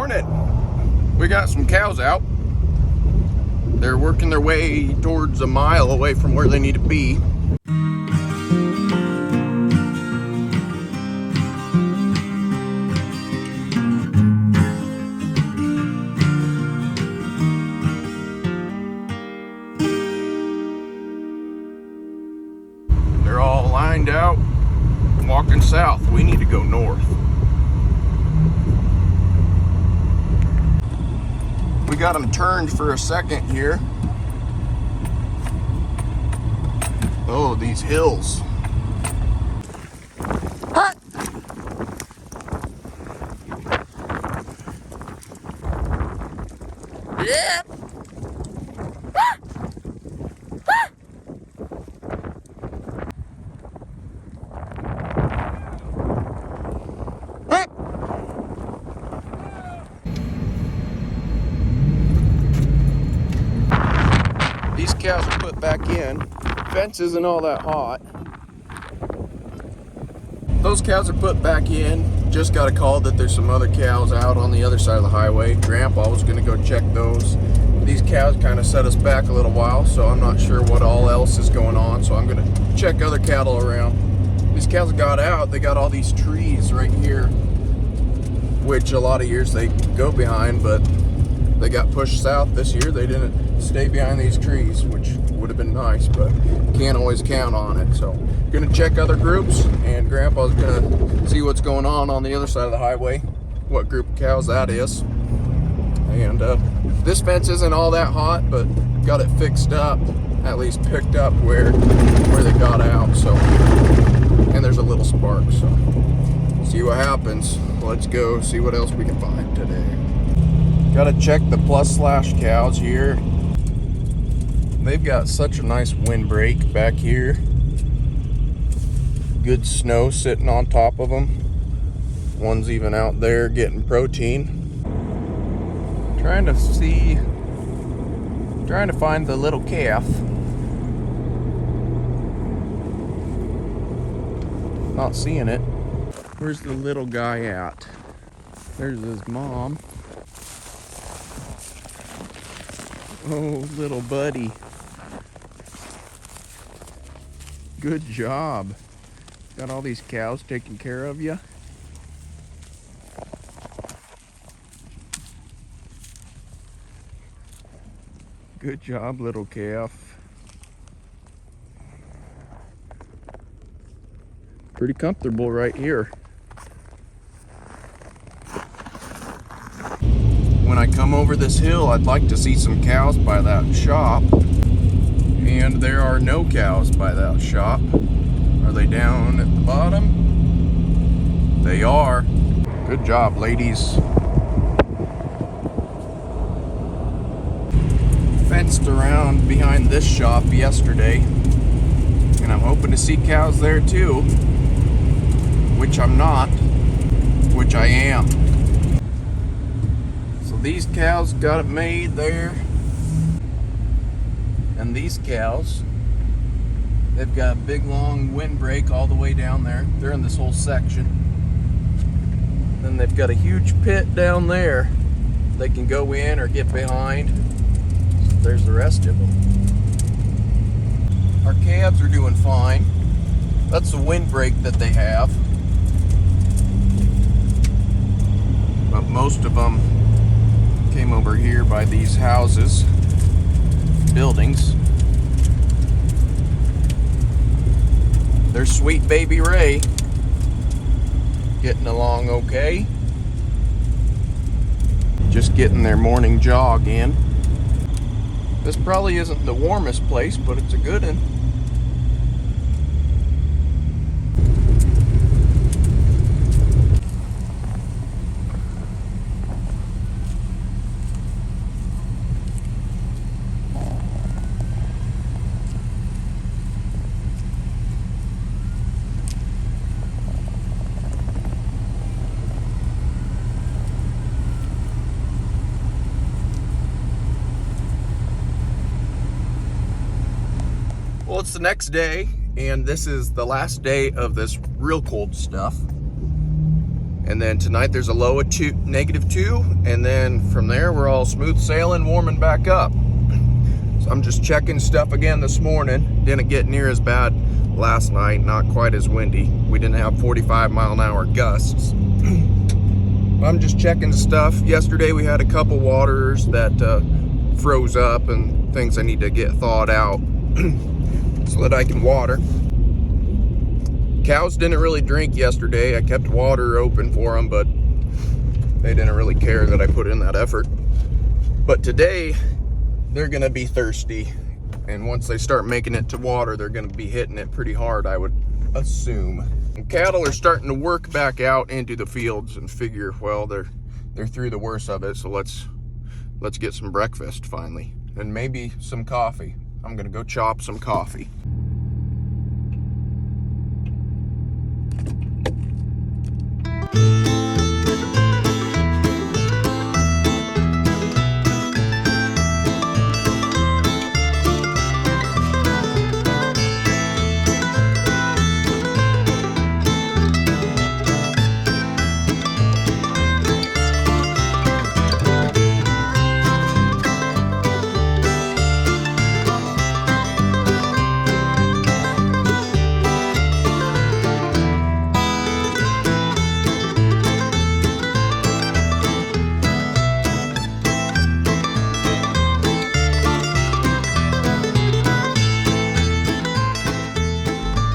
morning. We got some cows out. They're working their way towards a mile away from where they need to be. They're all lined out, walking south. We need to go north. We got them turned for a second here. Oh, these hills. Huh. Yeah. These cows are put back in. Fence isn't all that hot. Those cows are put back in. Just got a call that there's some other cows out on the other side of the highway. Grandpa was gonna go check those. These cows kind of set us back a little while, so I'm not sure what all else is going on, so I'm gonna check other cattle around. These cows got out, they got all these trees right here, which a lot of years they go behind, but they got pushed south this year. They didn't stay behind these trees, which would have been nice, but can't always count on it. So gonna check other groups, and Grandpa's gonna see what's going on the other side of the highway, what group of cows that is. And this fence isn't all that hot, but got it fixed up, at least picked up where they got out. So, and there's a little spark, so see what happens. Let's go see what else we can find today. Gotta check the plus slash cows here. They've got such a nice windbreak back here. Good snow sitting on top of them. One's even out there getting protein. Trying to find the little calf. Not seeing it. Where's the little guy at? There's his mom. Oh, little buddy. Good job. Got all these cows taking care of you. Good job, little calf. Pretty comfortable right here. When I come over this hill, I'd like to see some cows by that shop. And there are no cows by that shop. Are they down at the bottom? They are. Good job, ladies. Fenced around behind this shop yesterday, and I'm hoping to see cows there too, which I'm not, which I am. So these cows got it made there, and these cows, they've got a big long windbreak all the way down there. They're in this whole section. Then they've got a huge pit down there they can go in or get behind. There's the rest of them. Our calves are doing fine. That's the windbreak that they have. But most of them came over here by these houses, buildings. There's sweet baby Ray getting along okay. Just getting their morning jog in. This probably isn't the warmest place, but it's a good one. Well, it's the next day, and this is the last day of this real cold stuff. And then tonight there's a low of -2, and then from there we're all smooth sailing, warming back up. So I'm just checking stuff again this morning. Didn't get near as bad last night, not quite as windy. We didn't have 45-mile-an-hour gusts. I'm just checking stuff. Yesterday we had a couple waters that froze up and things I need to get thawed out so that I can water. Cows didn't really drink yesterday. I kept water open for them, but they didn't really care that I put in that effort. But today, they're gonna be thirsty. And once they start making it to water, they're gonna be hitting it pretty hard, I would assume. And cattle are starting to work back out into the fields and figure, well, they're through the worst of it, so let's get some breakfast finally. And maybe some coffee. I'm gonna go chop some coffee.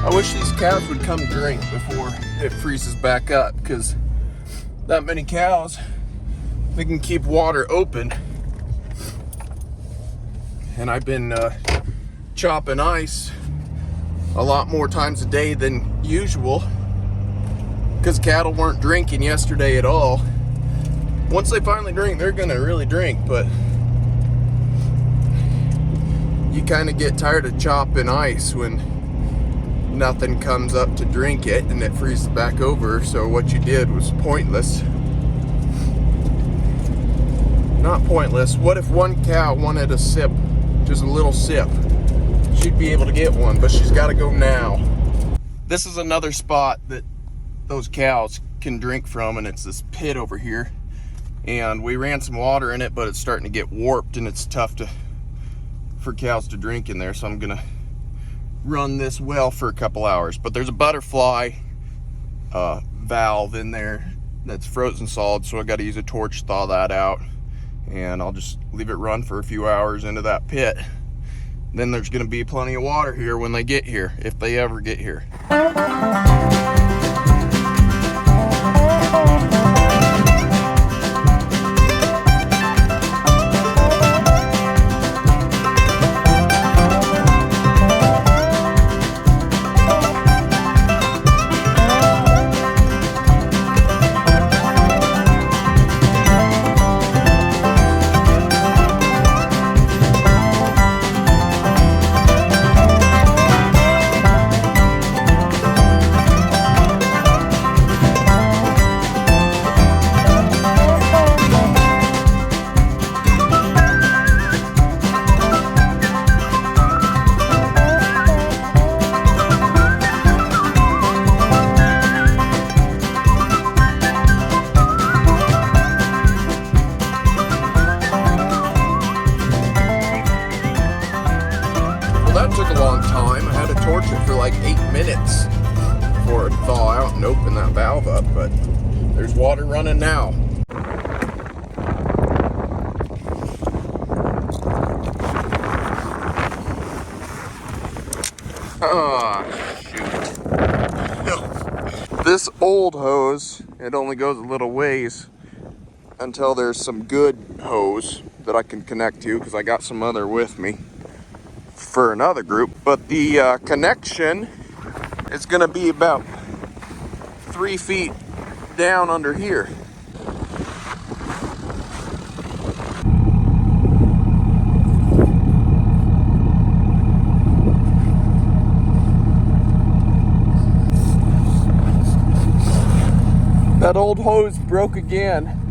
I wish these cows would come drink before it freezes back up, because that many cows, they can keep water open. And I've been chopping ice a lot more times a day than usual because cattle weren't drinking yesterday at all. Once they finally drink, they're gonna really drink, but you kind of get tired of chopping ice when nothing comes up to drink it and it freezes back over. So what you did was pointless. Not pointless. What if one cow wanted a sip, just a little sip? She'd be able to get one, but she's got to go now. This is another spot that those cows can drink from, and it's this pit over here. And we ran some water in it, but it's starting to get warped and it's tough for cows to drink in there. So I'm gonna run this well for a couple hours. But there's a butterfly valve in there that's frozen solid, so I got to use a torch to thaw that out, and I'll just leave it run for a few hours into that pit. Then there's going to be plenty of water here when they get here, if they ever get here. That took a long time. I had to torch it for like 8 minutes before it would thaw out and open that valve up, but there's water running now. Shoot. This old hose, it only goes a little ways until there's some good hose that I can connect to, because I got some other with me for another group. But the connection is going to be about 3 feet down under here. That old hose broke again.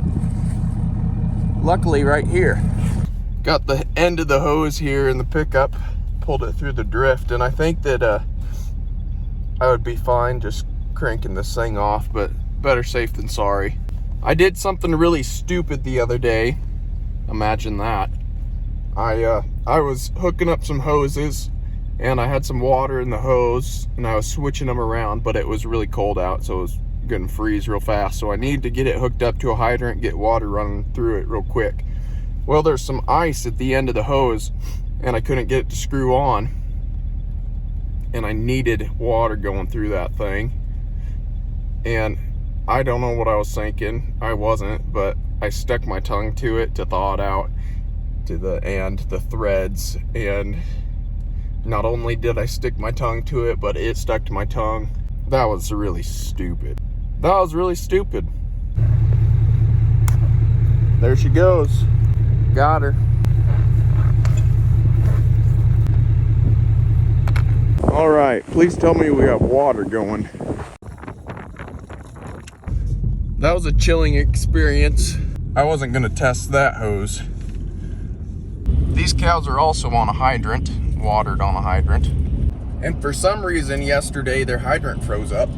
Luckily right here. Got the end of the hose here in the pickup, pulled it through the drift, and I think that I would be fine just cranking this thing off, but better safe than sorry. I did something really stupid the other day. Imagine that. I was hooking up some hoses and I had some water in the hose and I was switching them around, but it was really cold out, so it was gonna freeze real fast. So I needed to get it hooked up to a hydrant, get water running through it real quick. Well, there's some ice at the end of the hose and I couldn't get it to screw on. And I needed water going through that thing. And I don't know what I was thinking. I wasn't, but I stuck my tongue to it to thaw it out to the threads. And not only did I stick my tongue to it, but it stuck to my tongue. That was really stupid. That was really stupid. There she goes. Got her. All right, please tell me we have water going. That was a chilling experience. I wasn't gonna test that hose. These cows are also on a hydrant, watered on a hydrant. And for some reason yesterday their hydrant froze up,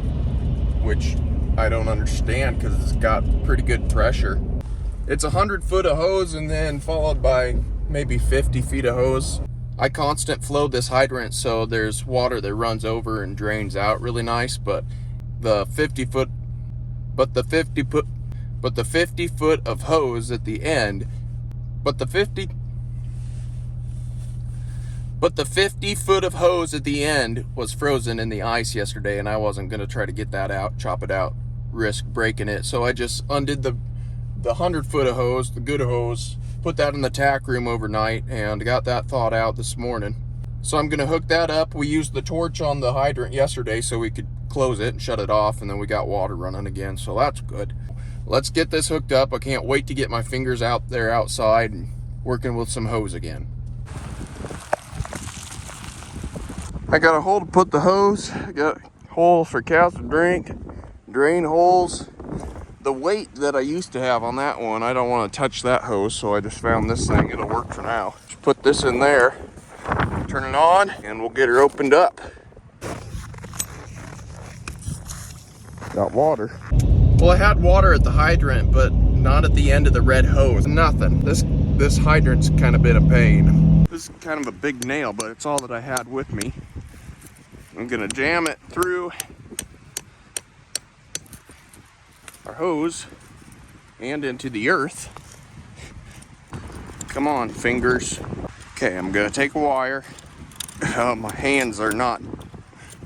which I don't understand because it's got pretty good pressure. It's 100 foot of hose and then followed by maybe 50 feet of hose. I constant flow this hydrant, so there's water that runs over and drains out really nice, but the 50 foot of hose at the end, but the 50 foot of hose at the end was frozen in the ice yesterday, and I wasn't gonna try to get that out, chop it out, risk breaking it. So I just undid the 100 foot of hose, the good hose, put that in the tack room overnight and got that thawed out this morning. So I'm gonna hook that up. We used the torch on the hydrant yesterday so we could close it and shut it off, and then we got water running again, so that's good. Let's get this hooked up. I can't wait to get my fingers out there outside and working with some hose again. I got a hole to put the hose. I got a hole for cows to drink, drain holes. The weight that I used to have on that one, I don't want to touch that hose, so I just found this thing. It'll work for now. Just put this in there, turn it on, and we'll get her opened up. Got water. Well, I had water at the hydrant, but not at the end of the red hose. Nothing. This hydrant's kind of been a pain. This is kind of a big nail, but it's all that I had with me. I'm gonna jam it through our hose and into the earth. Come on, fingers. Okay, I'm gonna take a wire. Oh, my hands are not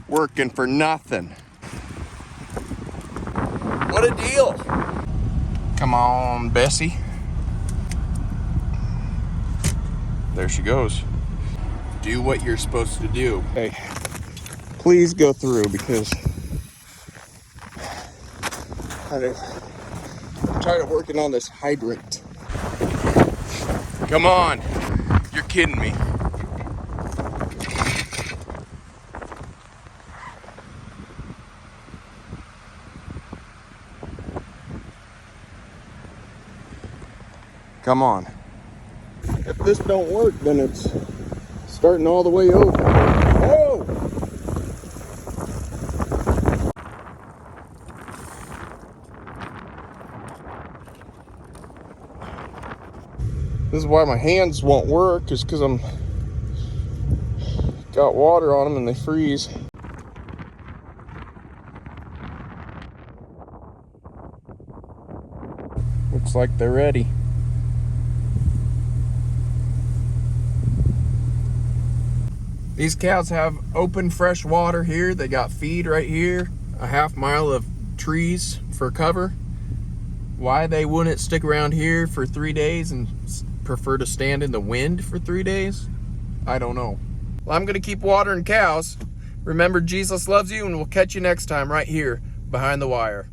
working for nothing. What a deal. Come on, Bessie. There she goes. Do what you're supposed to do. Hey, please go through, because I'm tired of working on this hydrant. Come on. You're kidding me. Come on. If this don't work, then it's starting all the way over. Oh! This is why my hands won't work, is because I'm got water on them and they freeze. Looks like they're ready. These cows have open fresh water here. They got feed right here, a half mile of trees for cover. Why they wouldn't stick around here for 3 days and prefer to stand in the wind for 3 days, I don't know. Well, I'm gonna keep watering cows. Remember, Jesus loves you, and we'll catch you next time right here behind the wire.